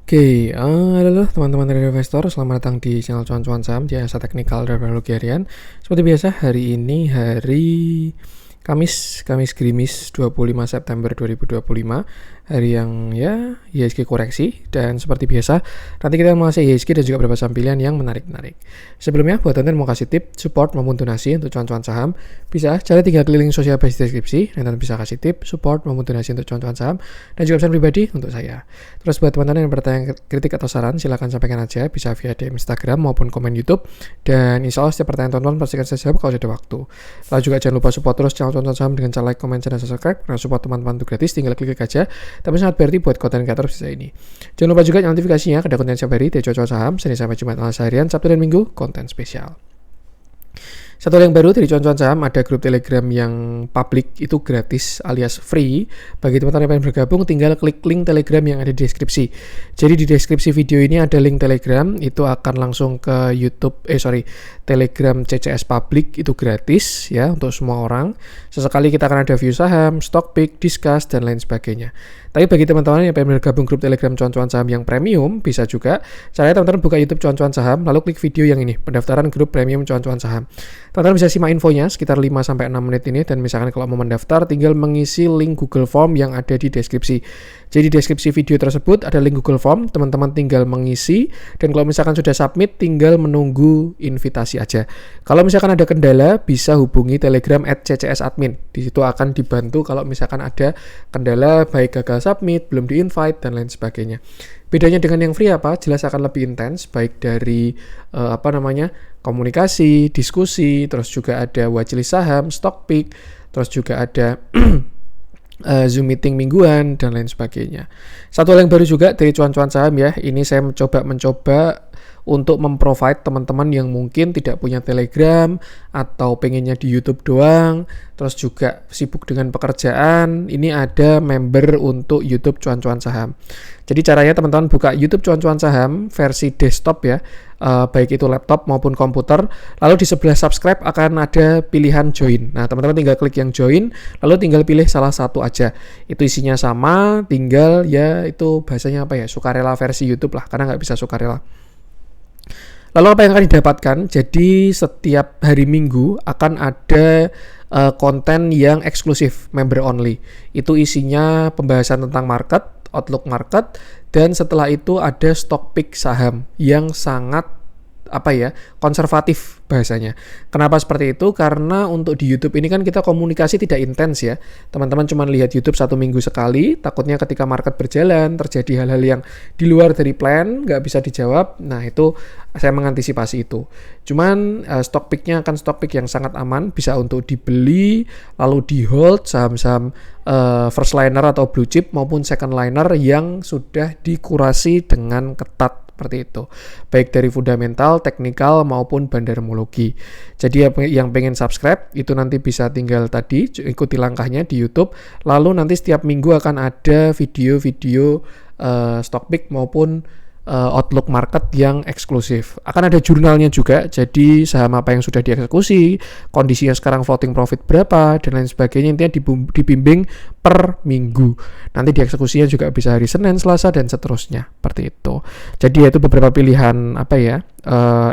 Halo teman-teman dari investor, selamat datang di channel cuan-cuan saham di Asa Teknikal dan Teknologi Harian. Seperti biasa, hari ini hari Kamis Gerimis 25 September 2025, hari yang IHSG koreksi, dan seperti biasa nanti kita mengulasih IHSG dan juga beberapa saham pilihan yang menarik. Sebelumnya, buat teman-teman mau kasih tip, support maupun donasi untuk cuan-cuan saham, bisa cari 3 klik link sosial base deskripsi, dan teman bisa kasih tip, support maupun donasi untuk cuan-cuan saham, dan juga pesan pribadi untuk saya. Terus buat teman-teman yang bertanya kritik atau saran, silahkan sampaikan aja, bisa via DM Instagram maupun komen YouTube, dan insya Allah setiap pertanyaan teman-teman pastikan saya jawab kalau ada waktu. Lalu juga jangan lupa support terus channel cuan-cuan saham dengan cara like, comment, dan subscribe. Karena support teman-teman itu gratis, tinggal klik aja. Tapi sangat berarti buat konten kreator bisa ini. Jangan lupa juga nyalakan notifikasinya, ada konten setiap hari, cuan-cuan saham, Senin sampai Jumat analisa harian, Sabtu dan Minggu, konten spesial. Satu hal yang baru dari cuan-cuan saham, ada grup Telegram yang publik, itu gratis alias free. Bagi teman-teman yang pengen bergabung, tinggal klik link Telegram yang ada di deskripsi. Jadi di deskripsi video ini ada link Telegram, itu akan langsung ke Telegram CCS publik, itu gratis ya untuk semua orang. Sesekali kita akan ada view saham, stock pick, discuss, dan lain sebagainya. Tapi bagi teman-teman yang pengen bergabung grup Telegram cuan-cuan saham yang premium, bisa juga. Caranya teman-teman buka YouTube cuan-cuan saham, lalu klik video yang ini, pendaftaran grup premium cuan-cuan saham. Teman-teman bisa simak infonya sekitar 5-6 menit ini, dan misalkan kalau mau mendaftar tinggal mengisi link Google Form yang ada di deskripsi. Jadi deskripsi video tersebut ada link Google Form, teman-teman tinggal mengisi, dan kalau misalkan sudah submit tinggal menunggu invitasi aja. Kalau misalkan ada kendala bisa hubungi Telegram @ccs-admin. Di situ akan dibantu kalau misalkan ada kendala baik gagal submit, belum di-invite, dan lain sebagainya. Bedanya dengan yang free apa? Jelas akan lebih intens, baik dari komunikasi, diskusi, terus juga ada watchlist saham, stock pick, terus juga ada Zoom meeting mingguan, dan lain sebagainya. Satu hal yang baru juga dari cuan-cuan saham ya, ini saya mencoba untuk memprovide teman-teman yang mungkin tidak punya Telegram atau pengennya di YouTube doang, terus juga sibuk dengan pekerjaan, ini ada member untuk YouTube cuan-cuan saham. Jadi caranya teman-teman buka YouTube cuan-cuan saham versi desktop ya, baik itu laptop maupun komputer, lalu di sebelah subscribe akan ada pilihan join. Nah, teman-teman tinggal klik yang join, lalu tinggal pilih salah satu aja. Itu isinya sama, tinggal ya itu bahasanya sukarela versi YouTube lah, karena nggak bisa sukarela. Lalu apa yang akan didapatkan? Jadi setiap hari Minggu akan ada konten yang eksklusif, member only. Itu isinya pembahasan tentang market, outlook market, dan setelah itu ada stock pick saham yang sangat konservatif bahasanya. Kenapa seperti itu? Karena untuk di YouTube ini kan kita komunikasi tidak intens ya. Teman-teman cuma lihat YouTube 1 minggu sekali, takutnya ketika market berjalan terjadi hal-hal yang di luar dari plan, nggak bisa dijawab. Nah, itu saya mengantisipasi itu. Cuman stock picknya akan stock pick yang sangat aman, bisa untuk dibeli lalu di hold saham-saham first liner atau blue chip maupun second liner yang sudah dikurasi dengan ketat seperti itu, baik dari fundamental, teknikal maupun bandarmologi. Jadi yang pengen subscribe itu nanti bisa tinggal tadi ikuti langkahnya di YouTube, lalu nanti setiap minggu akan ada video-video stock pick maupun outlook market yang eksklusif. Akan ada jurnalnya juga, jadi saham apa yang sudah dieksekusi, kondisinya sekarang floating profit berapa, dan lain sebagainya. Intinya dibimbing per minggu. Nanti dieksekusinya juga bisa hari Senin, Selasa, dan seterusnya. Seperti itu. Jadi itu beberapa pilihan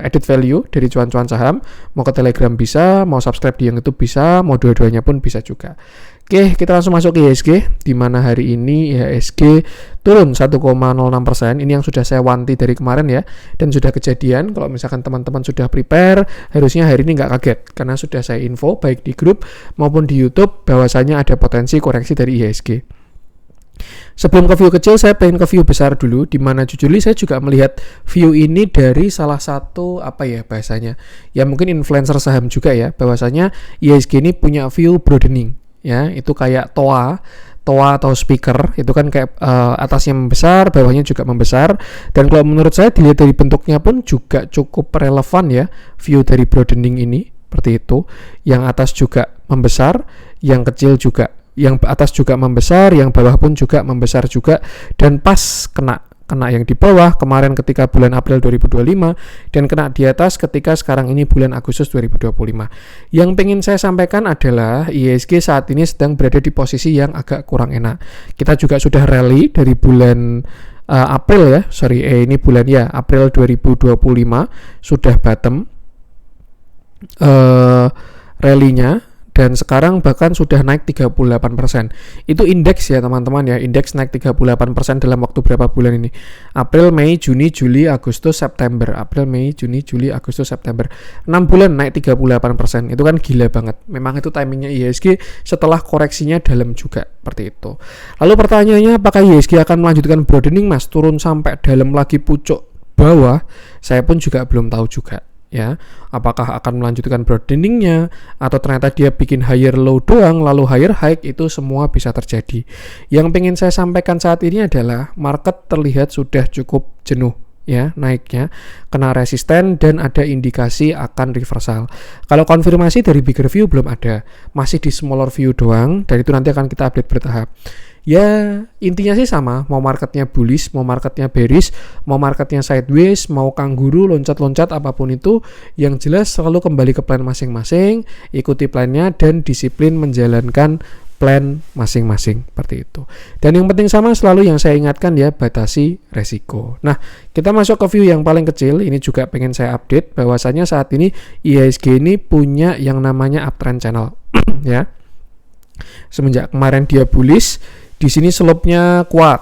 added value dari cuan-cuan saham. Mau ke Telegram bisa, mau subscribe di yang itu bisa, mau dua-duanya pun bisa juga. Oke, kita langsung masuk ke IHSG, di mana hari ini IHSG turun 1,06%. Ini yang sudah saya wanti dari kemarin ya, dan sudah kejadian. Kalau misalkan teman-teman sudah prepare, harusnya hari ini nggak kaget, karena sudah saya info baik di grup maupun di YouTube bahwasanya ada potensi koreksi dari IHSG. Sebelum ke view kecil, saya pengen ke view besar dulu, di mana jujurly saya juga melihat view ini dari salah satu bahasanya, ya mungkin influencer saham juga ya, bahwasanya IHSG ini punya view broadening. Ya, itu kayak toa atau speaker, itu kan kayak atasnya membesar, bawahnya juga membesar. Dan kalau menurut saya dilihat dari bentuknya pun juga cukup relevan ya, view dari broadening ini seperti itu. Yang atas juga membesar, yang kecil juga, yang atas juga membesar, yang bawah pun juga membesar juga, dan pas kena yang di bawah kemarin ketika bulan April 2025 dan kena di atas ketika sekarang ini bulan Agustus 2025. Yang pengen saya sampaikan adalah IHSG saat ini sedang berada di posisi yang agak kurang enak. Kita juga sudah rally dari bulan April ya, ini bulan ya, April 2025 sudah bottom rally-nya, dan sekarang bahkan sudah naik 38%. Itu indeks ya teman-teman ya, indeks naik 38% dalam waktu berapa bulan ini? April, Mei, Juni, Juli, Agustus, September. April, Mei, Juni, Juli, Agustus, September. 6 bulan naik 38%. Itu kan gila banget. Memang itu timingnya IHSG setelah koreksinya dalam juga, seperti itu. Lalu pertanyaannya, apakah IHSG akan melanjutkan broadening mas, turun sampai dalam lagi pucuk bawah? Saya pun juga belum tahu juga. Ya, apakah akan melanjutkan broadeningnya atau ternyata dia bikin higher low doang lalu higher high, itu semua bisa terjadi. Yang pengen saya sampaikan saat ini adalah market terlihat sudah cukup jenuh ya naiknya, kena resisten dan ada indikasi akan reversal. Kalau konfirmasi dari bigger view belum ada, masih di smaller view doang, dan itu nanti akan kita update bertahap. Ya intinya sih sama, mau marketnya bullish, mau marketnya bearish, mau marketnya sideways, mau kangguru, loncat-loncat, apapun itu, yang jelas selalu kembali ke plan masing-masing, ikuti plannya dan disiplin menjalankan plan masing-masing, seperti itu. Dan yang penting sama selalu yang saya ingatkan ya, batasi resiko. Nah, kita masuk ke view yang paling kecil. Ini juga pengen saya update bahwasanya saat ini IHSG ini punya yang namanya uptrend channel ya. Semenjak kemarin dia bullish, di sini slope-nya kuat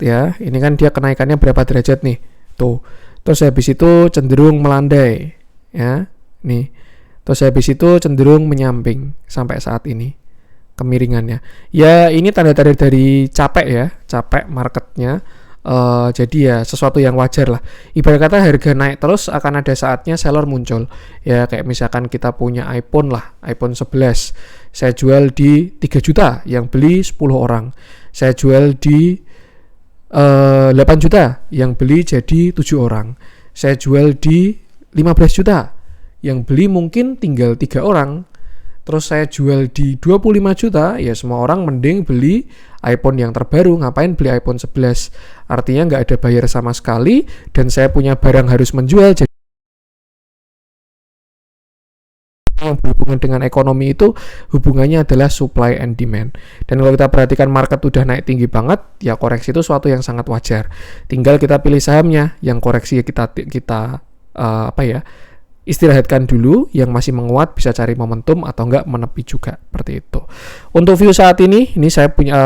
ya. Ini kan dia kenaikannya berapa derajat nih? Tuh. Terus habis itu cenderung melandai ya. Nih. Terus habis itu cenderung menyamping sampai saat ini kemiringannya. Ya ini tanda-tanda dari capek ya, capek marketnya. Jadi ya sesuatu yang wajar lah. Ibarat kata harga naik terus akan ada saatnya seller muncul. Ya kayak misalkan kita punya iPhone lah, iPhone 11. Saya jual di 3 juta, yang beli 10 orang. Saya jual di 8 juta, yang beli jadi 7 orang. Saya jual di 15 juta, yang beli mungkin tinggal 3 orang. Terus saya jual di 25 juta, ya semua orang mending beli iPhone yang terbaru. Ngapain beli iPhone 11? Artinya nggak ada bayar sama sekali, dan saya punya barang harus menjual. Jadi yang berhubungan dengan ekonomi itu hubungannya adalah supply and demand. Dan kalau kita perhatikan market udah naik tinggi banget, ya koreksi itu suatu yang sangat wajar. Tinggal kita pilih sahamnya, yang koreksi kita istirahatkan dulu, yang masih menguat bisa cari momentum atau enggak menepi juga, seperti itu. Untuk view saat ini saya punya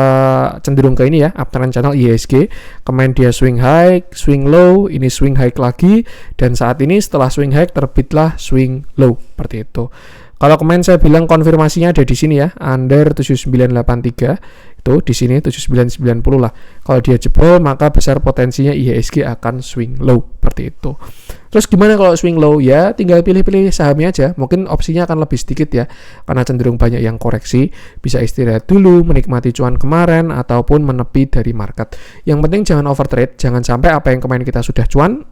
cenderung ke ini ya, uptrend channel IHSG. Kemarin dia swing high, swing low, ini swing high lagi, dan saat ini setelah swing high terbitlah swing low, seperti itu. Kalau kemarin saya bilang konfirmasinya ada di sini ya, under 7983, itu di sini 7990 lah. Kalau dia jebol maka besar potensinya IHSG akan swing low, seperti itu. Terus gimana kalau swing low? Ya tinggal pilih-pilih sahamnya aja. Mungkin opsinya akan lebih sedikit ya, karena cenderung banyak yang koreksi. Bisa istirahat dulu, menikmati cuan kemarin, ataupun menepi dari market. Yang penting jangan overtrade, jangan sampai apa yang kemarin kita sudah cuan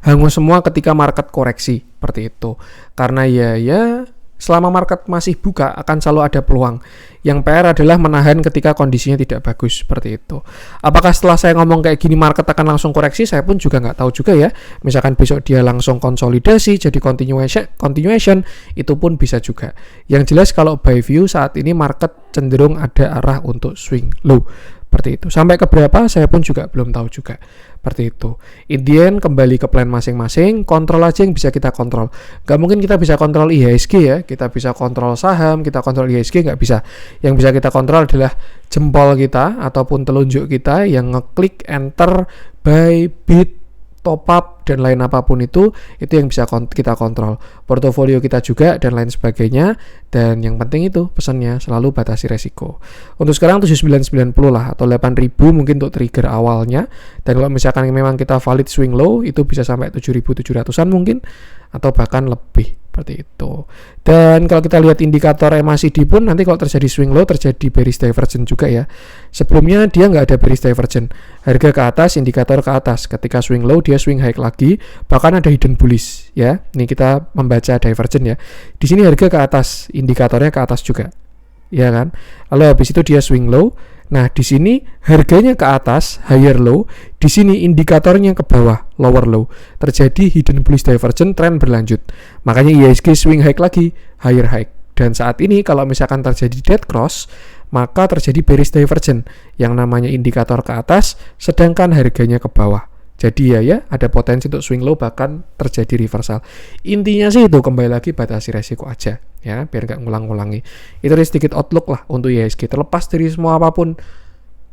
hangus semua ketika market koreksi, seperti itu. Karena ya selama market masih buka akan selalu ada peluang. Yang PR adalah menahan ketika kondisinya tidak bagus, seperti itu. Apakah setelah saya ngomong kayak gini market akan langsung koreksi? Saya pun juga nggak tahu juga ya. Misalkan besok dia langsung konsolidasi jadi continuation, itu pun bisa juga. Yang jelas kalau buy view saat ini market cenderung ada arah untuk swing low, seperti itu. Sampai ke berapa saya pun juga belum tahu juga, seperti itu. Intian kembali ke plan masing-masing, kontrol aja yang bisa kita kontrol. Gak mungkin kita bisa kontrol IHSG ya, kita bisa kontrol saham, kita kontrol IHSG nggak bisa. Yang bisa kita kontrol adalah jempol kita ataupun telunjuk kita yang ngeklik enter, buy, bid, top up, dan lain apapun itu yang bisa kita kontrol. Portofolio kita juga dan lain sebagainya. Dan yang penting itu pesannya selalu batasi resiko. Untuk sekarang 7990 lah, atau 8000 mungkin untuk trigger awalnya. Dan kalau misalkan memang kita valid swing low, itu bisa sampai 7700-an mungkin, atau bahkan lebih, seperti itu. Dan kalau kita lihat indikator MACD pun nanti kalau terjadi swing low terjadi bearish divergence juga ya. Sebelumnya dia nggak ada bearish divergence, harga ke atas, indikator ke atas. Ketika swing low dia swing high lagi, bahkan ada hidden bullish ya. Ini kita membaca divergence ya. Di sini harga ke atas, indikatornya ke atas juga, ya kan. Lalu habis itu dia swing low. Nah, di sini harganya ke atas, higher low. Di sini indikatornya ke bawah, lower low. Terjadi hidden bullish divergence, tren berlanjut. Makanya IHSG swing high lagi, higher high. Dan saat ini kalau misalkan terjadi dead cross, maka terjadi bearish divergence yang namanya indikator ke atas sedangkan harganya ke bawah. Jadi ya ada potensi untuk swing low bahkan terjadi reversal. Intinya sih itu, kembali lagi batasi resiko aja ya, biar nggak ngulang-ngulangi. Itu sedikit outlook lah untuk IHSG. Terlepas dari semua apapun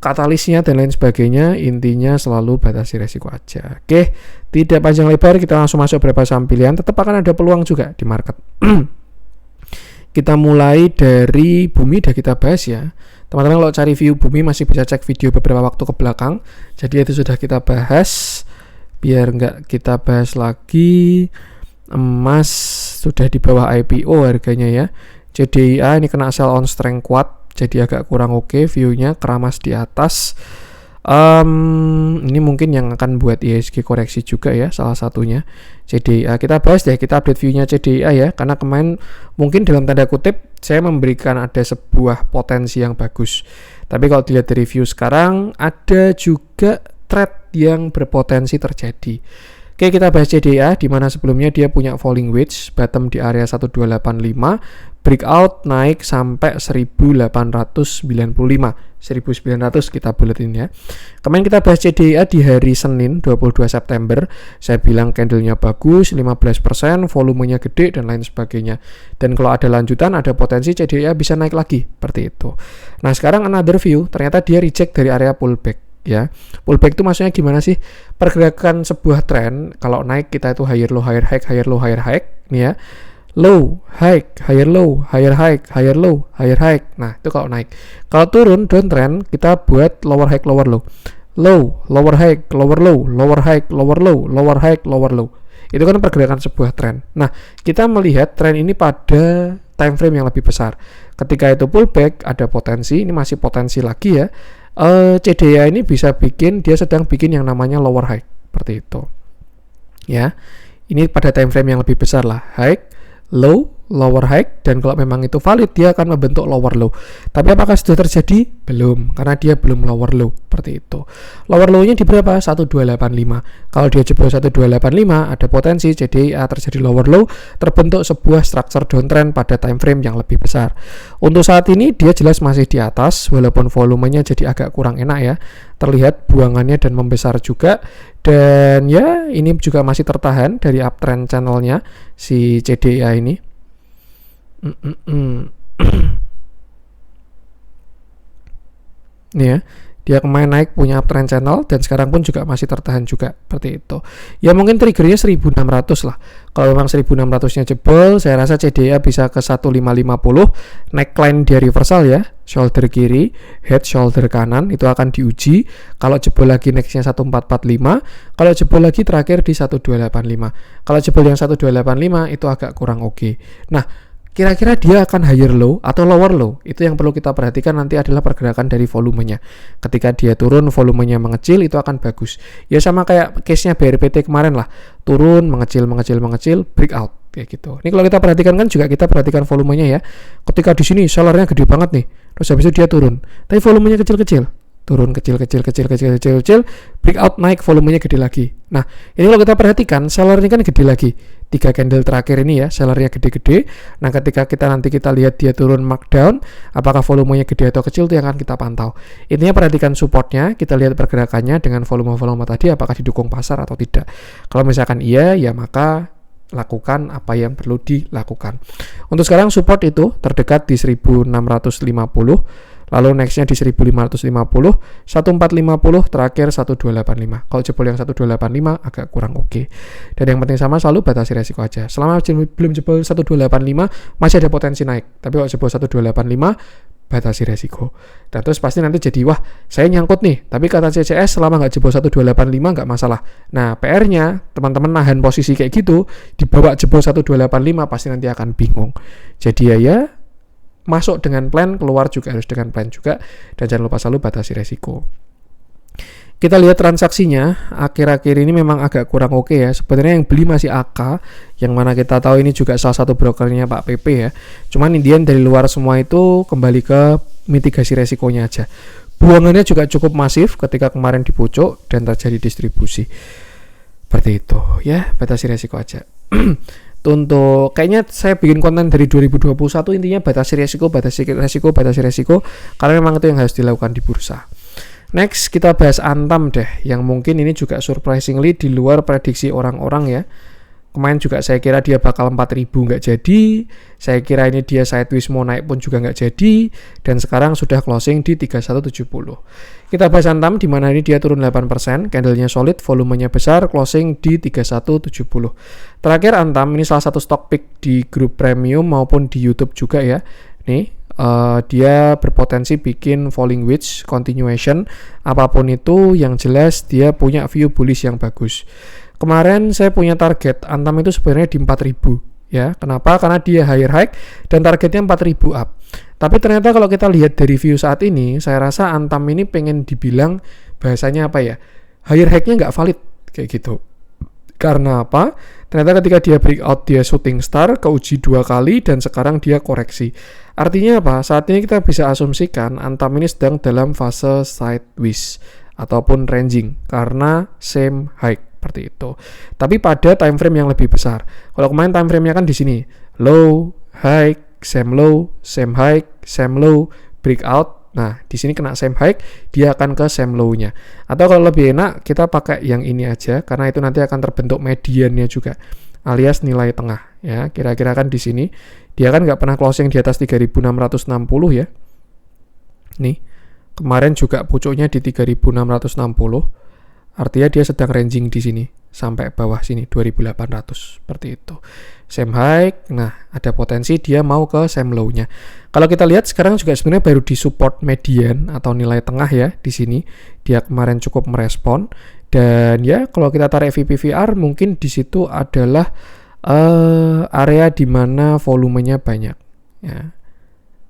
katalisnya dan lain sebagainya, intinya selalu batasi resiko aja. Oke, tidak panjang lebar, kita langsung masuk beberapa saham pilihan. Tetap akan ada peluang juga di market. Kita mulai dari Bumi, udah kita bahas ya. Teman-teman kalau cari view Bumi masih bisa cek video beberapa waktu ke belakang. Jadi itu sudah kita bahas. Biar nggak kita bahas lagi. Emas sudah di bawah IPO harganya ya. CDIA ini kena sell on strength kuat, jadi agak kurang oke view-nya, keramas di atas. Ini mungkin yang akan buat IHSG koreksi juga ya, salah satunya CDIA. Kita bahas deh, kita update view-nya CDIA ya, karena kemarin mungkin dalam tanda kutip saya memberikan ada sebuah potensi yang bagus. Tapi kalau dilihat dari view sekarang, ada juga trend yang berpotensi terjadi. Oke, kita bahas CDIA, di mana sebelumnya dia punya falling wedge, bottom di area 1285, breakout naik sampai 1895, 1900 kita buletin ya. Kemarin kita bahas CDIA di hari Senin 22 September, saya bilang candlenya bagus, 15%, volumenya gede dan lain sebagainya. Dan kalau ada lanjutan, ada potensi CDIA bisa naik lagi, seperti itu. Nah sekarang another view, ternyata dia reject dari area pullback. Ya, pullback itu maksudnya gimana sih? Pergerakan sebuah tren, kalau naik kita itu higher low higher high, higher low higher high nih ya. Low, high, higher low, higher high, higher low, higher high. Nah, itu kalau naik. Kalau turun downtrend kita buat lower high, lower low. Low, lower high, lower low, lower high, lower low, lower high, lower low. Itu kan pergerakan sebuah tren. Nah, kita melihat tren ini pada time frame yang lebih besar. Ketika itu pullback, ada potensi, ini masih potensi lagi ya. CDIA ini bisa bikin, dia sedang bikin yang namanya lower high, seperti itu ya. Ini pada time frame yang lebih besar lah, high, low, lower high, dan kalau memang itu valid dia akan membentuk lower low. Tapi apakah sudah terjadi? Belum, karena dia belum lower low, seperti itu. Lower low-nya di berapa? 1285. Kalau dia jebol 1285, ada potensi CDIA terjadi lower low, terbentuk sebuah structure downtrend pada time frame yang lebih besar. Untuk saat ini dia jelas masih di atas, walaupun volumenya jadi agak kurang enak ya. Terlihat buangannya dan membesar juga. Dan ya, ini juga masih tertahan dari uptrend channelnya si CDIA ini. Nih ya, dia kemarin naik punya uptrend channel dan sekarang pun juga masih tertahan juga seperti itu. Ya mungkin triggernya 1600 lah. Kalau memang 1600-nya jebol, saya rasa CDIA bisa ke 1550. Neckline dia reversal ya, shoulder kiri, head shoulder kanan itu akan diuji. Kalau jebol lagi nextnya 1445, kalau jebol lagi terakhir di 1285. Kalau jebol yang 1285 itu agak kurang oke. Nah, kira-kira dia akan higher low atau lower low? Itu yang perlu kita perhatikan nanti adalah pergerakan dari volumenya. Ketika dia turun, volumenya mengecil, itu akan bagus. Ya sama kayak case-nya BRPT kemarin lah. Turun, mengecil, breakout. Kayak gitu. Ini kalau kita perhatikan kan juga kita perhatikan volumenya ya. Ketika di sini sellernya gede banget nih. Terus habis itu dia turun. Tapi volumenya kecil-kecil. Turun kecil, breakout naik, volumenya gede lagi. Nah, ini kalau kita perhatikan, seller ini kan gede lagi. 3 candle terakhir ini ya, sellernya gede-gede. Nah, ketika nanti kita lihat dia turun markdown, apakah volumenya gede atau kecil, itu yang akan kita pantau. Intinya perhatikan supportnya, kita lihat pergerakannya dengan volume-volume tadi, apakah didukung pasar atau tidak. Kalau misalkan iya, ya maka lakukan apa yang perlu dilakukan. Untuk sekarang support itu terdekat di 1650. Lalu nextnya di 1550, 1450, terakhir 1285. Kalau jebol yang 1285 agak kurang oke. Dan yang penting sama selalu batasi resiko aja. Selama belum jebol 1285 masih ada potensi naik. Tapi kalau jebol 1285 batasi resiko. Dan terus pasti nanti jadi wah saya nyangkut nih. Tapi kata CCS selama nggak jebol 1285 nggak masalah. Nah PR-nya teman-teman nahan posisi kayak gitu dibawa jebol 1285 pasti nanti akan bingung. Jadi ya masuk dengan plan, keluar juga harus dengan plan juga, dan jangan lupa selalu batasi resiko. Kita lihat transaksinya, akhir-akhir ini memang agak kurang oke ya. Sebenarnya yang beli masih AK, yang mana kita tahu ini juga salah satu brokernya Pak PP ya. Cuman Indian dari luar semua itu kembali ke mitigasi resikonya aja. Buangannya juga cukup masif ketika kemarin di pucuk dan terjadi distribusi. Seperti itu ya, batasi resiko aja. Untuk kayaknya saya bikin konten dari 2021, intinya batasi resiko, karena memang itu yang harus dilakukan di bursa. Next kita bahas Antam deh, yang mungkin ini juga surprisingly di luar prediksi orang-orang ya. Kemarin juga saya kira dia bakal 4.000 nggak jadi, saya kira ini dia sideways mau naik pun juga nggak jadi, dan sekarang sudah closing di 3170. Kita bahas Antam di mana ini dia turun 8%, candlenya solid, volumenya besar, closing di 3170. Terakhir Antam ini salah satu stock pick di grup premium maupun di YouTube juga ya. Nih dia berpotensi bikin falling wedge continuation, apapun itu yang jelas dia punya view bullish yang bagus. Kemarin saya punya target Antam itu sebenarnya di 4.000 ya. Kenapa? Karena dia higher high dan targetnya 4.000 up. Tapi ternyata kalau kita lihat dari view saat ini, saya rasa Antam ini pengen dibilang bahasanya apa ya? Higher high-nya nggak valid kayak gitu. Karena apa? Ternyata ketika dia breakout dia shooting star, keuji 2 kali dan sekarang dia koreksi. Artinya apa? Saat ini kita bisa asumsikan Antam ini sedang dalam fase sideways ataupun ranging karena same high seperti itu. Tapi pada time frame yang lebih besar. Kalau kemarin time frame-nya kan di sini, low, high, same low, same high, same low, breakout. Nah, di sini kena same high, dia akan ke same low-nya. Atau kalau lebih enak, kita pakai yang ini aja karena itu nanti akan terbentuk mediannya juga, alias nilai tengah ya. Kira-kira kan di sini dia kan nggak pernah closing di atas 3.660 ya. Nih, kemarin juga pucuknya di 3.660. Artinya dia sedang ranging di sini sampai bawah sini 2.800 seperti itu. Same high, nah ada potensi dia mau ke same low-nya. Kalau kita lihat sekarang juga sebenarnya baru di support median atau nilai tengah ya di sini. Dia kemarin cukup merespon dan ya kalau kita tarik VPVR mungkin di situ adalah area di mana volumenya banyak ya.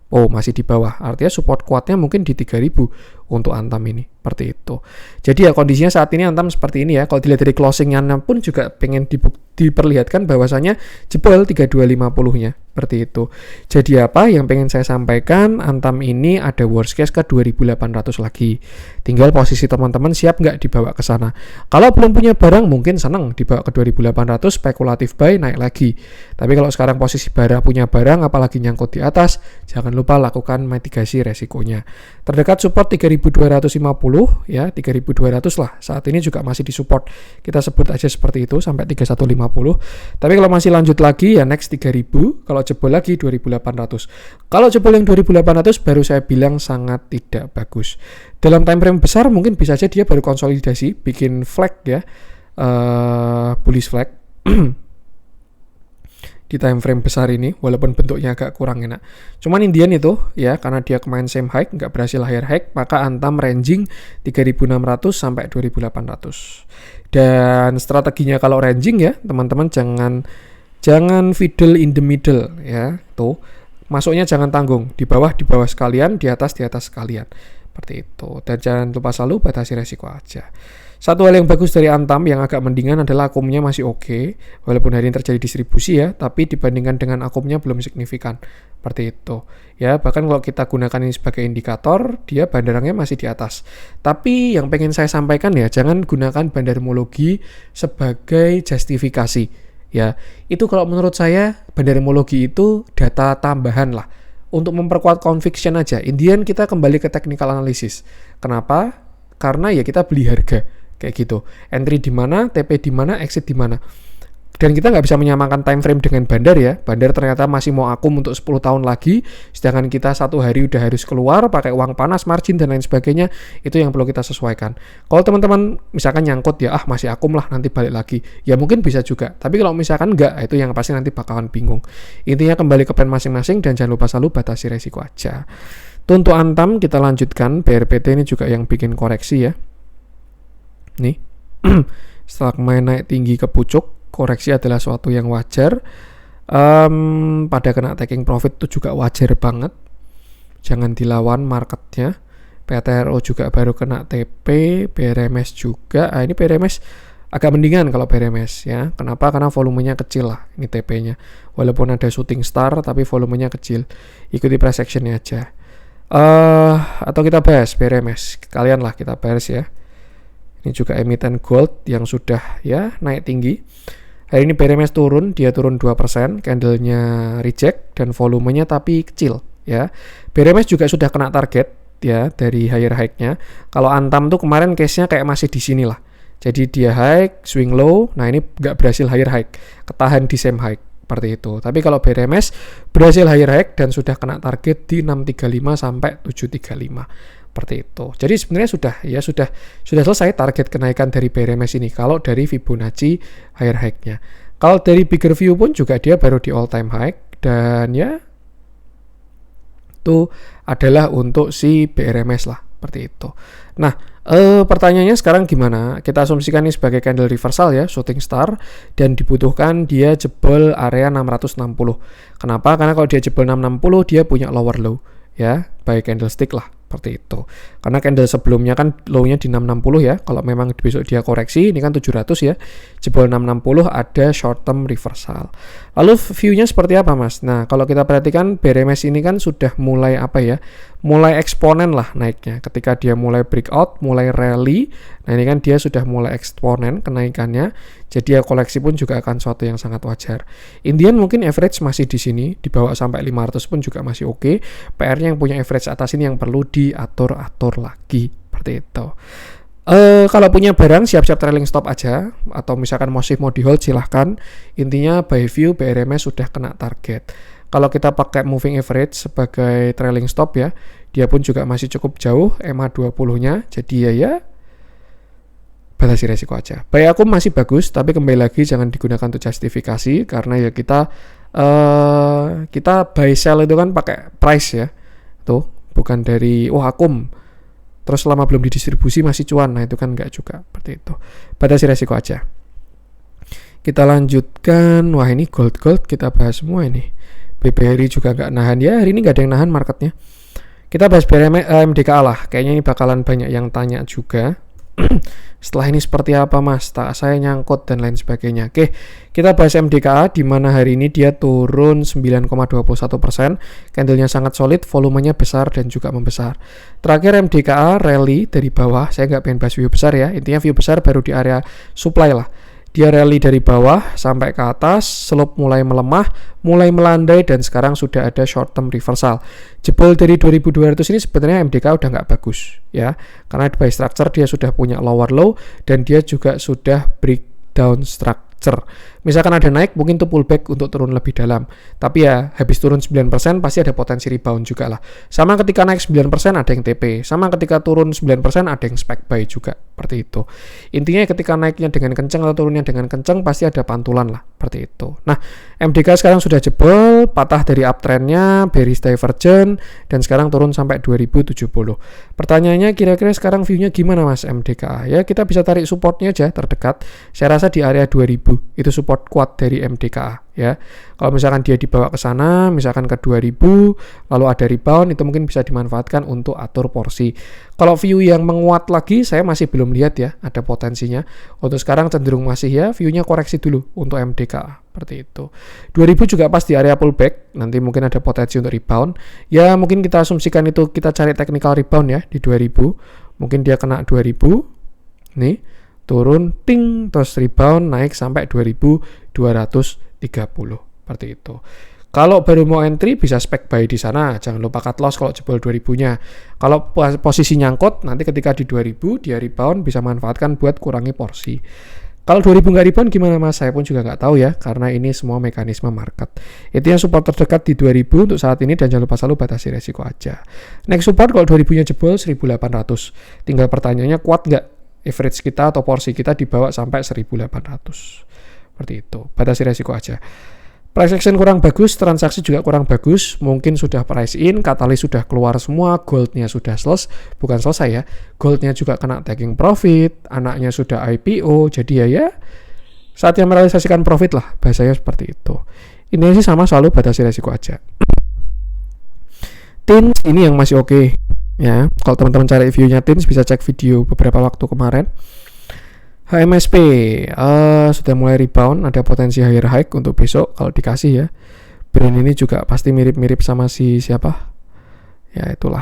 Oh, masih di bawah. Artinya support kuatnya mungkin di 3.000 untuk Antam ini. Seperti itu. Jadi ya kondisinya saat ini Antam seperti ini ya. Kalau dilihat dari closingnya pun juga pengen diperlihatkan bahwasannya jebol 3250-nya. Seperti itu. Jadi apa yang pengen saya sampaikan, Antam ini ada worst case ke 2.800 lagi. Tinggal posisi teman-teman siap nggak dibawa ke sana. Kalau belum punya barang mungkin senang dibawa ke 2.800, spekulatif buy naik lagi. Tapi kalau sekarang posisi punya barang apalagi nyangkut di atas, jangan lupa lakukan mitigasi resikonya. Terdekat support 3.250 ya, 3.200 lah. Saat ini juga masih di support. Kita sebut aja seperti itu sampai 3.150. Tapi kalau masih lanjut lagi ya next 3.000, kalau jebol lagi 2.800. Kalau jebol yang 2.800 baru saya bilang sangat tidak bagus. Dalam time frame besar mungkin bisa saja dia baru konsolidasi, bikin flag ya, bullish flag. Di time frame besar ini walaupun bentuknya agak kurang enak. Cuman Indian itu ya karena dia kemarin same high nggak berhasil higher high, maka Antam ranging 3.600 sampai 2.800. Dan strateginya kalau ranging ya teman-teman jangan fiddle in the middle ya. Tuh masuknya jangan tanggung, di bawah sekalian, di atas sekalian. Seperti itu. Dan jangan lupa selalu batasi resiko aja. Satu hal yang bagus dari Antam yang agak mendingan adalah akumnya masih oke. Walaupun hari ini terjadi distribusi ya, tapi dibandingkan dengan akumnya belum signifikan. Seperti itu. Ya, bahkan kalau kita gunakan ini sebagai indikator, dia bandarangnya masih di atas. Tapi yang pengen saya sampaikan ya, jangan gunakan bandarmologi sebagai justifikasi. Ya, itu kalau menurut saya bandarmologi itu data tambahan lah. Untuk memperkuat conviction aja. Indian kita kembali ke technical analysis. Kenapa? Karena ya kita beli harga. Kayak gitu. Entry di mana, TP di mana, exit di mana. Dan kita nggak bisa menyamakan time frame dengan bandar ya. Bandar ternyata masih mau akum untuk 10 tahun lagi, sedangkan kita satu hari udah harus keluar pakai uang panas, margin dan lain sebagainya. Itu yang perlu kita sesuaikan. Kalau teman-teman misalkan nyangkut ya, masih akum lah nanti balik lagi. Ya mungkin bisa juga. Tapi kalau misalkan nggak, itu yang pasti nanti bakalan bingung. Intinya kembali ke plan masing-masing dan jangan lupa selalu batasi resiko aja. Untuk Antam kita lanjutkan. BRPT ini juga yang bikin koreksi ya. Nih, setelah kemarin naik tinggi ke pucuk, koreksi adalah suatu yang wajar. Pada kena taking profit itu juga wajar banget. Jangan dilawan marketnya. PTRO juga baru kena TP, BRMS juga. Ini BRMS agak mendingan kalau BRMS ya. Kenapa? Karena volumenya kecil lah ini TP-nya. Walaupun ada shooting star tapi volumenya kecil. Ikuti price action-nya aja. Atau kita bahas BRMS. Kalian lah kita bahas ya. Ini juga emiten gold yang sudah ya naik tinggi. Hari ini BRMS turun, dia turun 2%, candlenya reject dan volumenya tapi kecil ya. BRMS juga sudah kena target ya dari higher high-nya. Kalau Antam tuh kemarin case-nya kayak masih di sini lah. Jadi dia high, swing low, nah ini nggak berhasil higher high, ketahan di same high seperti itu. Tapi kalau BRMS berhasil higher high dan sudah kena target di 635 sampai 735 seperti itu. Jadi sebenarnya sudah selesai target kenaikan dari BRMS ini kalau dari Fibonacci higher high-nya. Kalau dari bigger view pun juga dia baru di all time high dan ya itu adalah untuk si BRMS lah seperti itu. Nah, pertanyaannya sekarang gimana? Kita asumsikan ini sebagai candle reversal ya, shooting star, dan dibutuhkan dia jebol area 660. Kenapa? Karena kalau dia jebol 660 dia punya lower low ya, by candlestick lah seperti itu. Karena candle sebelumnya kan low-nya di 660 ya. Kalau memang besok dia koreksi, ini kan 700 ya. Jebol 660 ada short term reversal. Lalu view-nya seperti apa, Mas? Nah, kalau kita perhatikan BRMS ini kan sudah mulai apa ya? Mulai eksponen lah naiknya. Ketika dia mulai breakout, mulai rally. Nah, ini kan dia sudah mulai eksponen kenaikannya. Jadi ya koleksi pun juga akan suatu yang sangat wajar. Indian mungkin average masih di sini, dibawa sampai 500 pun juga masih oke. PR-nya yang punya average atas ini yang perlu diatur-atur lagi seperti itu. Kalau punya barang siap-siap trailing stop aja, atau misalkan masih mau di hold silahkan. Intinya by view BRMS sudah kena target. Kalau kita pakai moving average sebagai trailing stop ya, dia pun juga masih cukup jauh EMA 20-nya. Jadi ya batasi resiko aja. Buy aku masih bagus, tapi kembali lagi jangan digunakan untuk justifikasi karena ya kita buy sell itu kan pakai price ya. Tuh, bukan dari akum terus selama belum didistribusi masih cuan. Nah, itu kan enggak juga seperti itu. Batasi resiko aja. Kita lanjutkan. Wah, ini gold kita bahas semua ini. BBRI juga enggak nahan ya. Hari ini enggak ada yang nahan marketnya. Kita bahas MDKA lah. Kayaknya ini bakalan banyak yang tanya juga. Setelah ini seperti apa, Mas? Tak saya nyangkut dan lain sebagainya. Oke, kita bahas MDKA di mana hari ini dia turun 9,21%. Candlenya sangat solid, volumenya besar dan juga membesar. Terakhir MDKA rally dari bawah. Saya nggak pengen bahas view besar ya. Intinya view besar baru di area supply lah. Dia rally dari bawah sampai ke atas, slope mulai melemah, mulai melandai dan sekarang sudah ada short term reversal. Jebol dari 2200 ini sebenarnya MDK udah nggak bagus ya, karena by structure dia sudah punya lower low dan dia juga sudah breakdown structure. Misalkan ada naik mungkin itu pullback untuk turun lebih dalam, tapi ya habis turun 9% pasti ada potensi rebound juga lah. Sama ketika naik 9% ada yang TP, sama ketika turun 9% ada yang spec buy juga, seperti itu. Intinya ketika naiknya dengan kencang atau turunnya dengan kencang pasti ada pantulan lah, seperti itu. Nah, MDK sekarang sudah jebol, patah dari uptrendnya, bearish divergent, dan sekarang turun sampai 2070. Pertanyaannya kira-kira sekarang view-nya gimana, Mas MDK? Ya kita bisa tarik supportnya aja terdekat. Saya rasa di area 2000 itu support kuat dari MDKA ya. Kalau misalkan dia dibawa ke sana, misalkan ke 2000, lalu ada rebound, itu mungkin bisa dimanfaatkan untuk atur porsi. Kalau view yang menguat lagi, saya masih belum lihat ya, ada potensinya. Untuk sekarang cenderung masih ya, view-nya koreksi dulu untuk MDKA, seperti itu. 2000 juga pas di area pullback, nanti mungkin ada potensi untuk rebound. Ya mungkin kita asumsikan itu kita cari technical rebound ya, di 2000. Mungkin dia kena 2000, nih, turun, ting, terus rebound, naik sampai 2230. Seperti itu. Kalau baru mau entry bisa spec buy di sana, jangan lupa cut loss kalau jebol 2000-nya. Kalau posisi nyangkut nanti ketika di 2000 dia rebound bisa manfaatkan buat kurangi porsi. Kalau 2000 nggak rebound gimana, Mas? Saya pun juga nggak tahu ya, karena ini semua mekanisme market. Itu yang support terdekat di 2000 untuk saat ini dan jangan lupa selalu batasi resiko aja. Next support kalau 2000-nya jebol 1800. Tinggal pertanyaannya kuat nggak average kita atau porsi kita dibawa sampai 1800. Seperti itu. Batasi resiko aja. Price action kurang bagus, transaksi juga kurang bagus, mungkin sudah price in, katalis sudah keluar semua, goldnya sudah bukan selesai ya, goldnya juga kena taking profit, anaknya sudah IPO, jadi ya saatnya merealisasikan profit lah, bahasanya seperti itu. Ini sih sama, selalu batasi resiko aja. Tins ini yang masih oke. Ya, kalau teman-teman cari view-nya Tins bisa cek video beberapa waktu kemarin. HMSP sudah mulai rebound, ada potensi higher high untuk besok kalau dikasih ya. Brand ini juga pasti mirip-mirip sama si siapa? Ya itulah.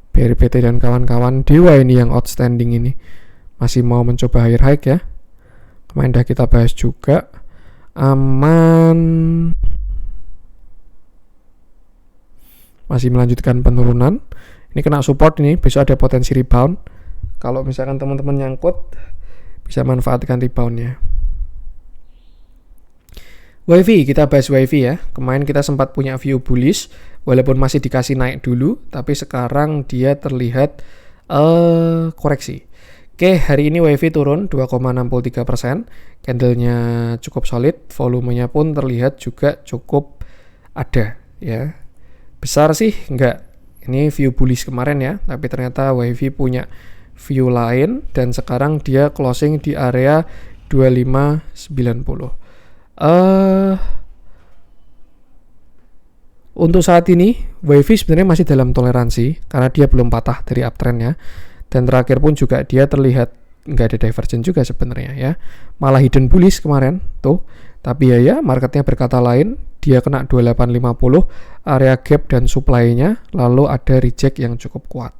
BRPT dan kawan-kawan. Dewa ini yang outstanding ini. Masih mau mencoba higher high ya. Kemarin udah kita bahas juga. Aman. Masih melanjutkan penurunan. Ini kena support ini, besok ada potensi rebound. Kalau misalkan teman-teman nyangkut, bisa manfaatkan reboundnya. WiFi, kita bahas WiFi ya. Kemarin kita sempat punya view bullish, walaupun masih dikasih naik dulu, tapi sekarang dia terlihat koreksi. Oke, hari ini WiFi turun 2,63%, candlenya cukup solid, volumenya pun terlihat juga cukup ada ya. Besar sih enggak, ini view bullish kemarin ya, tapi ternyata WiFi punya view lain dan sekarang dia closing di area 2590. Untuk saat ini WiFi sebenarnya masih dalam toleransi karena dia belum patah dari uptrendnya, dan terakhir pun juga dia terlihat nggak ada divergence juga sebenarnya ya, malah hidden bullish kemarin tuh. Tapi ya marketnya berkata lain, dia kena 2850 area gap dan supply-nya, lalu ada reject yang cukup kuat.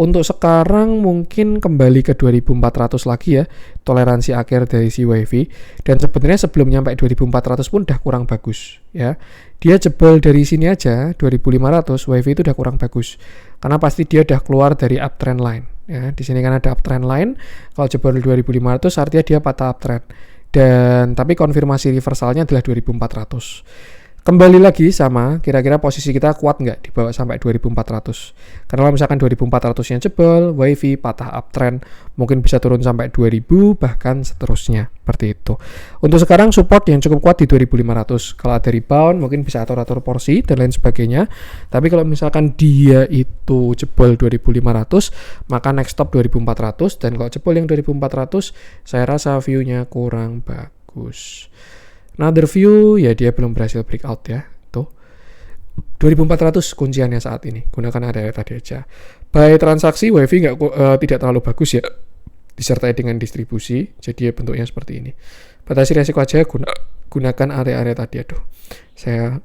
Untuk sekarang mungkin kembali ke 2400 lagi ya, toleransi akhir dari si WiFi. Dan sebenarnya sebelum nyampe 2400 pun udah kurang bagus ya. Dia jebol dari sini aja 2500, WiFi itu udah kurang bagus. Karena pasti dia udah keluar dari uptrend line ya. Di sini kan ada uptrend line. Kalau jebol 2500 artinya dia patah uptrend. Dan tapi konfirmasi reversalnya adalah 2400. Kembali lagi sama, kira-kira posisi kita kuat nggak dibawa sampai 2400. Karena kalau misalkan 2400-nya jebol, WiFi patah uptrend, mungkin bisa turun sampai 2000, bahkan seterusnya. Seperti itu. Untuk sekarang support yang cukup kuat di 2500. Kalau ada rebound, mungkin bisa atur-atur porsi dan lain sebagainya. Tapi kalau misalkan dia itu jebol 2500, maka next stop 2400. Dan kalau jebol yang 2400, saya rasa view-nya kurang bagus. Another view, ya dia belum berhasil breakout ya. Tuh. 2400 kunciannya saat ini. Gunakan area tadi aja. Buy transaksi WiFi tidak terlalu bagus ya. Disertai dengan distribusi. Jadi ya bentuknya seperti ini. Batasi resiko aja, gunakan area-area tadi. Aduh. Saya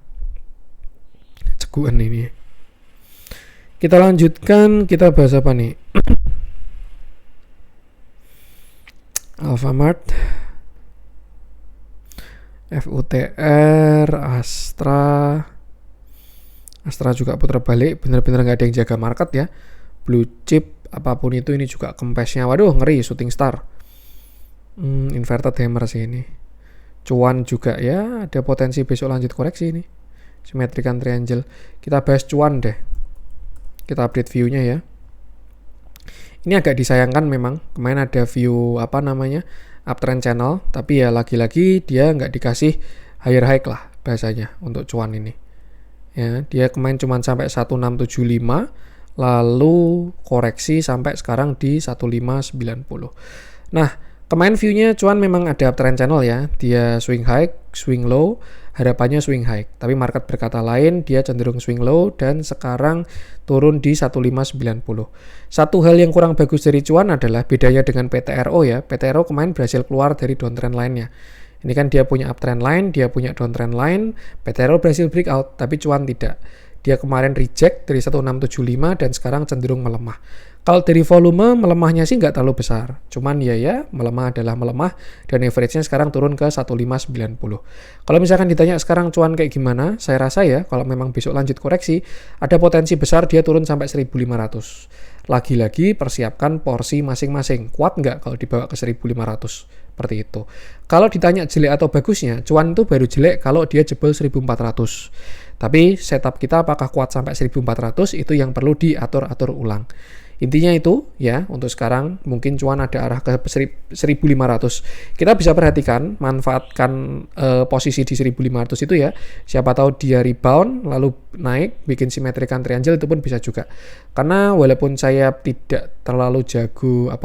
ceguan ini. Kita lanjutkan, kita bahas apa nih? Alfamart, FUTR, Astra juga putar balik, bener-bener nggak ada yang jaga market ya. Blue chip apapun itu, ini juga kempesnya, waduh ngeri, shooting star. Inverted hammer sih ini. Cuan juga ya, ada potensi besok lanjut koreksi ini. Symmetrical triangle. Kita bahas cuan deh. Kita update view-nya ya. Ini agak disayangkan memang. Kemarin ada view uptrend channel, tapi ya lagi-lagi dia nggak dikasih higher high lah bahasanya untuk cuan ini. Ya, dia kemarin cuma sampai 1675, lalu koreksi sampai sekarang di 1590. Nah, kemarin view-nya cuan memang ada uptrend channel ya. Dia swing high, swing low, harapannya swing high. Tapi market berkata lain, dia cenderung swing low dan sekarang turun di 1590. Satu hal yang kurang bagus dari cuan adalah bedanya dengan PTRO ya. PTRO kemarin berhasil keluar dari downtrend line-nya. Ini kan dia punya uptrend line, dia punya downtrend line, PTRO berhasil breakout, tapi cuan tidak. Dia kemarin reject dari 1675 dan sekarang cenderung melemah. Kalau dari volume, melemahnya sih nggak terlalu besar. Cuman ya, melemah adalah melemah dan average-nya sekarang turun ke 1590. Kalau misalkan ditanya sekarang cuan kayak gimana, saya rasa ya, kalau memang besok lanjut koreksi, ada potensi besar dia turun sampai 1500. Lagi-lagi persiapkan porsi masing-masing. Kuat nggak kalau dibawa ke 1500? Seperti itu. Kalau ditanya jelek atau bagusnya, cuan itu baru jelek kalau dia jebol 1400. Tapi setup kita apakah kuat sampai 1400 itu yang perlu diatur-atur ulang. Intinya itu ya, untuk sekarang mungkin cuan ada arah ke 1500. Kita bisa perhatikan, manfaatkan posisi di 1500 itu ya. Siapa tahu dia rebound lalu naik bikin symmetrical triangle, itu pun bisa juga. Karena walaupun saya tidak terlalu jago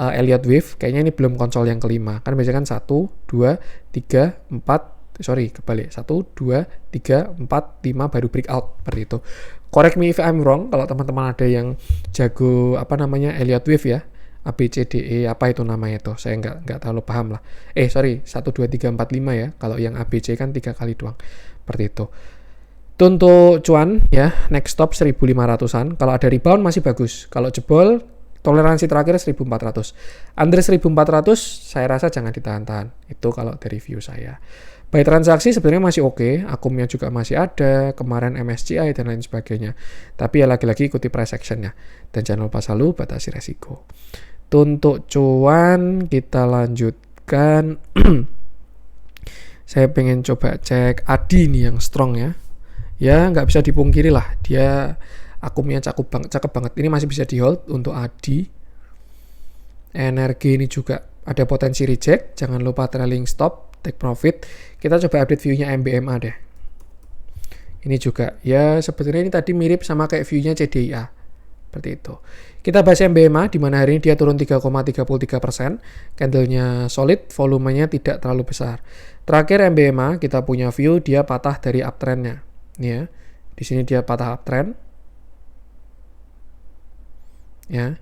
Elliott Wave, kayaknya ini belum konsol yang kelima. Kan biasanya kan 1, 2, 3, 4, sorry kebalik, 1, 2, 3, 4, 5 baru breakout seperti itu. Correct me if I'm wrong kalau teman-teman ada yang jago Elliott Wave ya, ABCDE apa itu namanya itu, saya nggak terlalu paham lah. 1, 2, 3, 4, 5 ya, kalau yang ABC kan 3 kali doang seperti itu. Itu untuk cuan ya, next stop 1500-an. Kalau ada rebound masih bagus, kalau jebol Toleransi terakhir 1400. Under 1400 saya rasa jangan ditahan-tahan. Itu kalau dari view saya. Buy transaksi sebenarnya masih oke, akumnya juga masih ada, kemarin MSCI dan lain sebagainya. Tapi ya lagi-lagi ikuti price action-nya. Dan jangan lupa selalu batasi resiko. Untuk cuan kita lanjutkan. Saya pengen coba cek ADI nih yang strong ya. Ya nggak bisa dipungkiri lah, dia akumnya cakep banget. Ini masih bisa di hold untuk ADI. Energi ini juga ada potensi reject. Jangan lupa trailing stop, take profit. Kita coba update view-nya MBMA deh. Ini juga ya sebetulnya ini tadi mirip sama kayak view-nya CDIA. Seperti itu. Kita bahas MBMA di mana hari ini dia turun 3,33%. Candle-nya solid, volumenya tidak terlalu besar. Terakhir MBMA kita punya view dia patah dari uptrend-nya. Nih ya. Di sini dia patah uptrend. Ya.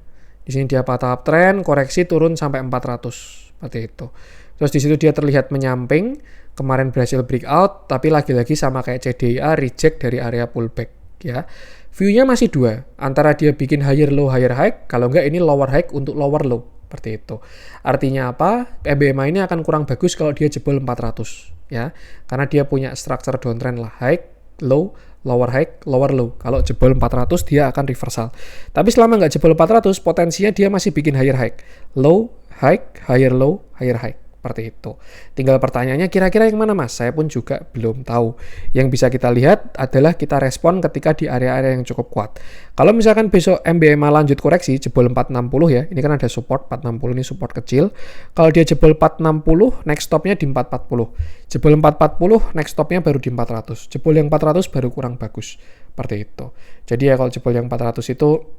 Di sini dia patah uptrend, koreksi turun sampai 400. Seperti itu. Terus di situ dia terlihat menyamping, kemarin berhasil breakout, tapi lagi-lagi sama kayak CDIA reject dari area pullback ya. View-nya masih dua, antara dia bikin higher low higher high, kalau enggak ini lower high untuk lower low, seperti itu. Artinya apa? MBMA ini akan kurang bagus kalau dia jebol 400 ya. Karena dia punya structure downtrend lah, high, low, lower high, lower low. Kalau jebol 400 dia akan reversal. Tapi selama nggak jebol 400, potensinya dia masih bikin higher high, low, high, higher low, higher high. Seperti itu. Tinggal pertanyaannya kira-kira yang mana mas? Saya pun juga belum tahu. Yang bisa kita lihat adalah kita respon ketika di area-area yang cukup kuat. Kalau misalkan besok MBMA lanjut koreksi, jebol 460 ya. Ini kan ada support, 460 ini support kecil. Kalau dia jebol 460, next stopnya di 440. Jebol 440, next stopnya baru di 400. Jebol yang 400 baru kurang bagus. Seperti itu. Jadi ya kalau jebol yang 400 itu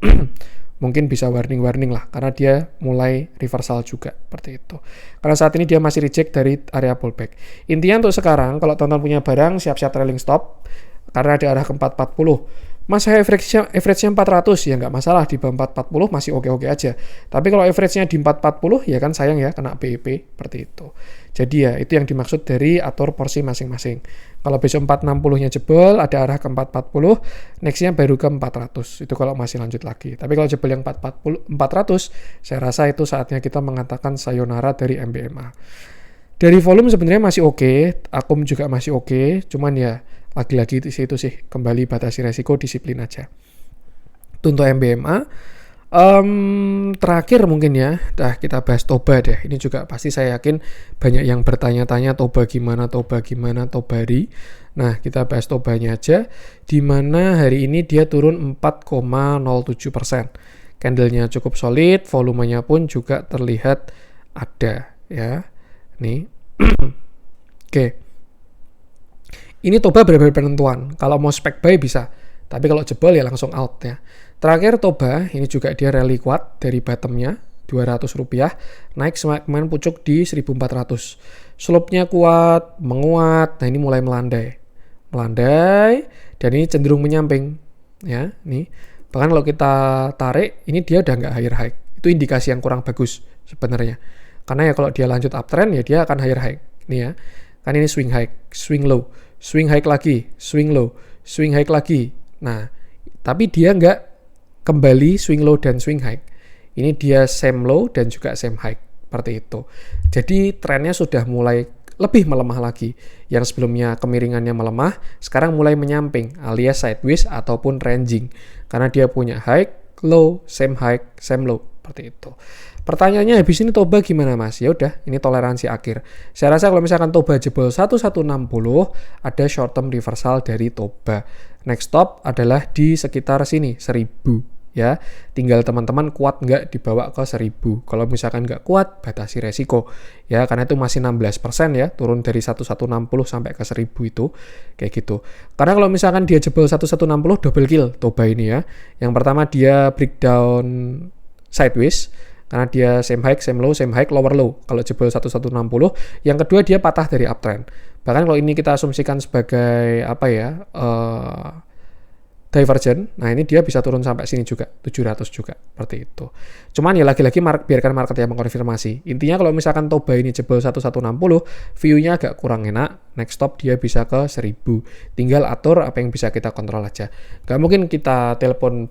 mungkin bisa warning-warning lah, karena dia mulai reversal juga, seperti itu. Karena saat ini dia masih reject dari area pullback. Intinya untuk sekarang, kalau teman-teman punya barang, siap-siap trailing stop, karena ada arah ke 440. Mas, saya average-nya 400, ya nggak masalah, di bawah 440 masih oke-oke aja. Tapi kalau average-nya di 440, ya kan sayang ya, kena BEP, seperti itu. Jadi ya, itu yang dimaksud dari atur porsi masing-masing. Kalau besok 460-nya jebol, ada arah ke 440, next-nya baru ke 400. Itu kalau masih lanjut lagi. Tapi kalau jebol yang 400, saya rasa itu saatnya kita mengatakan sayonara dari MBMA. Dari volume sebenarnya masih oke, akum juga masih oke, cuman ya lagi-lagi itu sih kembali batasi resiko, disiplin aja. Untuk MBMA, terakhir mungkin ya, kita bahas Toba deh. Ini juga pasti saya yakin banyak yang bertanya-tanya Toba gimana, Tobari. Nah, kita bahas Tobanya aja, di mana hari ini dia turun 4,07%. Candlenya cukup solid, volumenya pun juga terlihat ada ya. Nih. Oke. Ini Toba benar-benar penentuan. Kalau mau spek buy bisa, tapi kalau jebol ya langsung out ya. Terakhir Toba, ini juga dia rally kuat dari bottomnya, Rp200, naik kemarin pucuk di 1.400. Slope-nya kuat, menguat, nah ini mulai melandai, dan ini cenderung menyamping. Ya, nih. Bahkan kalau kita tarik, ini dia udah nggak higher high. Itu indikasi yang kurang bagus sebenarnya. Karena ya kalau dia lanjut uptrend, ya dia akan higher high. Nih ya, kan ini swing high, swing low. Swing high lagi, swing low, swing high lagi. Nah, tapi dia nggak kembali swing low dan swing high. Ini dia same low dan juga same high. Seperti itu. Jadi trennya sudah mulai lebih melemah lagi. Yang sebelumnya kemiringannya melemah, sekarang mulai menyamping alias sideways ataupun ranging. Karena dia punya high, low, same low. Seperti itu. Pertanyaannya habis ini Toba gimana mas? Ya udah, ini toleransi akhir. Saya rasa kalau misalkan Toba jebol 1160, ada short term reversal dari Toba. Next stop adalah di sekitar sini 1000 ya. Tinggal teman-teman kuat nggak dibawa ke 1000. Kalau misalkan nggak kuat, batasi resiko ya, karena itu masih 16% ya, turun dari 1160 sampai ke 1000 itu kayak gitu. Karena kalau misalkan dia jebol 1160 double kill Toba ini ya. Yang pertama dia breakdown sideways, karena dia same high, lower low. Kalau jebol 1160, yang kedua dia patah dari uptrend. Bahkan kalau ini kita asumsikan sebagai apa ya, divergent, nah ini dia bisa turun sampai sini juga, 700 juga, seperti itu. Cuman ya lagi-lagi biarkan market yang mengkonfirmasi. Intinya kalau misalkan Toba ini jebol 1160, view-nya agak kurang enak, next stop dia bisa ke 1000. Tinggal atur apa yang bisa kita kontrol aja. Gak mungkin kita telepon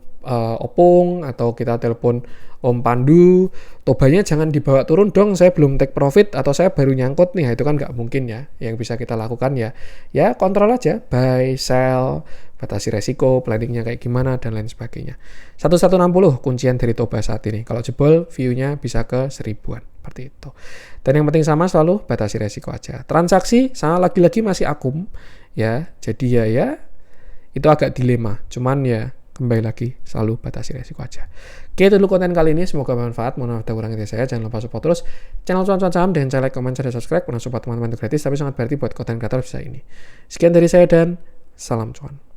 Opung atau kita telepon Om Pandu, Tobanya jangan dibawa turun dong, saya belum take profit atau saya baru nyangkut nih. Itu kan nggak mungkin ya. Yang bisa kita lakukan ya kontrol aja, buy, sell, batasi resiko, planningnya kayak gimana, dan lain sebagainya. 1160 kuncian dari Toba saat ini. Kalau jebol, view-nya bisa ke 1000-an. Seperti itu. Dan yang penting sama selalu batasi resiko aja. Transaksi, sama lagi-lagi masih akum. Ya, jadi ya itu agak dilema. Cuman ya kembali lagi selalu batasi resiko aja. Oke, itu dulu konten kali ini, semoga bermanfaat. Mohon maaf ada kurangnya dari saya. Jangan lupa support terus channel Cuan Saham dengan cara like, comment, share, dan subscribe. Karena support teman-teman itu gratis tapi sangat berarti buat konten kreator bisa ini. Sekian dari saya dan salam cuan.